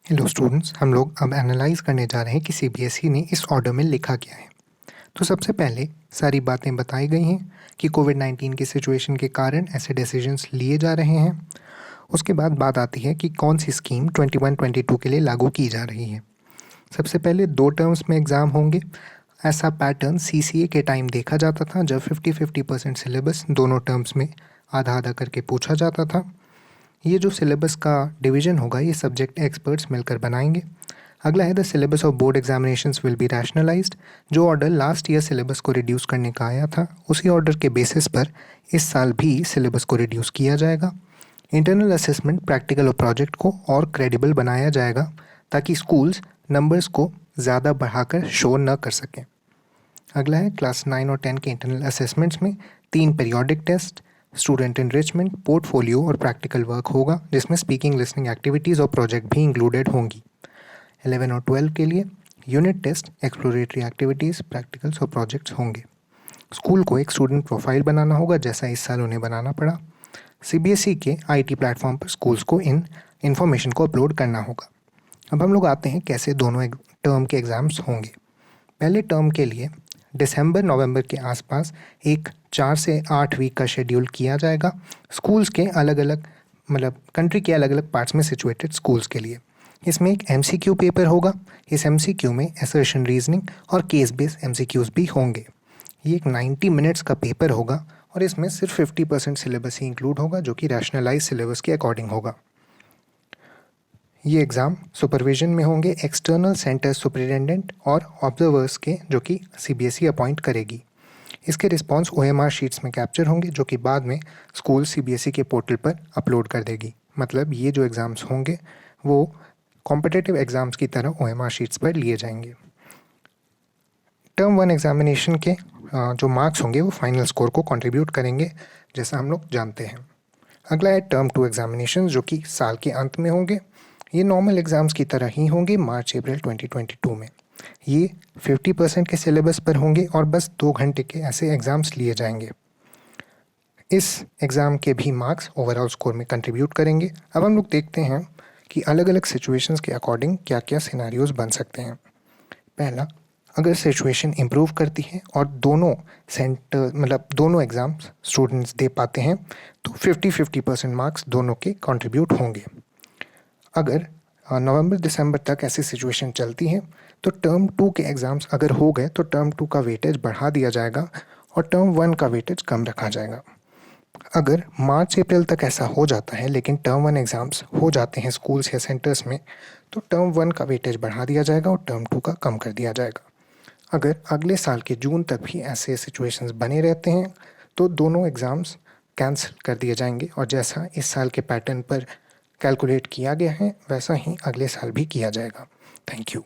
Hello students, हम लोग अब एनालाइज करने जा रहे हैं कि सीबीएसई ने इस ऑर्डर में लिखा क्या है। तो सबसे पहले सारी बातें बताई गई हैं कि कोविड-19 की सिचुएशन के कारण ऐसे डिसीजंस लिए जा रहे हैं। उसके बाद बात आती है कि कौन सी स्कीम 21-22 के लिए लागू की जा रही है। सबसे पहले 2 टर्म्स में एग्ज़ाम होंगे। ऐसा पैटर्न सीसीए के टाइम देखा जाता था, जब 50-50% सिलेबस दोनों टर्म्स में आधा-आधा करके पूछा जाता था। ये जो सिलेबस का डिवीज़न होगा, ये सब्जेक्ट एक्सपर्ट्स मिलकर बनाएंगे। अगला है the syllabus of board examinations will be rationalised. जो ऑर्डर लास्ट ईयर सिलेबस को रिड्यूस करने का आया था, उसी ऑर्डर के बेसिस पर इस साल भी सिलेबस को रिड्यूस किया जाएगा। इंटरनल असेसमेंट, प्रैक्टिकल और प्रोजेक्ट को और क्रेडिबल बनाया जाएगा ताकि स्कूल्स नंबर्स को ज़्यादा बढ़ाकर शो न कर सकें। अगला है क्लास 9 और 10 के इंटरनल असेसमेंट्स में 3 periodic test, student enrichment, portfolio और प्रैक्टिकल वर्क होगा, जिसमें स्पीकिंग, लिसनिंग एक्टिविटीज़ और प्रोजेक्ट भी इंक्लूडेड होंगी। 11 और 12 के लिए unit test, exploratory activities, practicals और प्रोजेक्ट्स होंगे। स्कूल को एक स्टूडेंट प्रोफाइल बनाना होगा, जैसा इस साल उन्हें बनाना पड़ा। सीबीएसई के आईटी प्लेटफॉर्म पर स्कूल्स को इन इन्फॉर्मेशन को अपलोड करना होगा। अब हम लोग आते हैं कैसे दोनों टर्म के एग्ज़ाम्स होंगे। पहले टर्म के लिए दिसंबर-नवंबर के आसपास एक 4 से 8 वीक का शेड्यूल किया जाएगा स्कूल्स के अलग-अलग, मतलब कंट्री के अलग-अलग पार्ट्स में सिचुएटेड स्कूल्स के लिए। इसमें एक एमसीक्यू पेपर होगा। इस एमसीक्यू में असर्शन, रीजनिंग और केस बेस्ड एमसीक्यूज भी होंगे। ये एक 90 मिनट्स का पेपर होगा और इसमें सिर्फ 50% सिलेबस ही इंक्लूड होगा, जो कि रैशनलाइज सिलेबस के अकॉर्डिंग होगा। ये एग्ज़ाम सुपरविजन में होंगे एक्सटर्नल सेंटर सुपरिटेंडेंट और ऑब्जर्वर्स के, जो कि सीबीएसई अपॉइंट करेगी। इसके रिस्पॉन्स ओएमआर शीट्स में कैप्चर होंगे, जो कि बाद में स्कूल सीबीएसई के पोर्टल पर अपलोड कर देगी। मतलब ये जो एग्ज़ाम्स होंगे वो कॉम्पिटिटिव एग्ज़ाम्स की तरह ओएमआर शीट्स पर लिए जाएंगे। टर्म 1 एग्जामिनेशन के जो मार्क्स होंगे वो फाइनल स्कोर को कंट्रीब्यूट करेंगे, जैसा हम लोग जानते हैं। अगला है टर्म 2 एग्जामिनेशन, जो कि साल के अंत में होंगे। ये नॉर्मल एग्ज़ाम्स की तरह ही होंगे मार्च-अप्रैल 2022 में। ये 50% के सिलेबस पर होंगे और बस 2 घंटे के ऐसे एग्ज़ाम्स लिए जाएंगे। इस एग्ज़ाम के भी मार्क्स ओवरऑल स्कोर में कंट्रीब्यूट करेंगे। अब हम लोग देखते हैं कि अलग अलग सिचुएशंस के अकॉर्डिंग क्या क्या सिनारियोज बन सकते हैं। पहला, अगर सिचुएशन इम्प्रूव करती है और दोनों सेंटर, मतलब दोनों एग्ज़ाम्स स्टूडेंट्स दे पाते हैं, तो 50-50% मार्क्स दोनों के कंट्रीब्यूट होंगे। अगर नवंबर-दिसंबर तक ऐसी सिचुएशन चलती है, तो टर्म 2 के एग्ज़ाम्स अगर हो गए तो टर्म 2 का वेटेज बढ़ा दिया जाएगा और टर्म 1 का वेटेज कम रखा जाएगा। अगर मार्च-अप्रैल तक ऐसा हो जाता है लेकिन टर्म 1 एग्ज़ाम्स हो जाते हैं स्कूल्स या सेंटर्स में, तो टर्म 1 का वेटेज बढ़ा दिया जाएगा और टर्म 2 का कम कर दिया जाएगा। अगर अगले साल के जून तक भी ऐसे सिचुएशंस बने रहते हैं, तो दोनों एग्ज़ाम्स कैंसिल कर दिए जाएंगे और जैसा इस साल के पैटर्न पर कैलकुलेट किया गया है, वैसा ही अगले साल भी किया जाएगा। Thank you.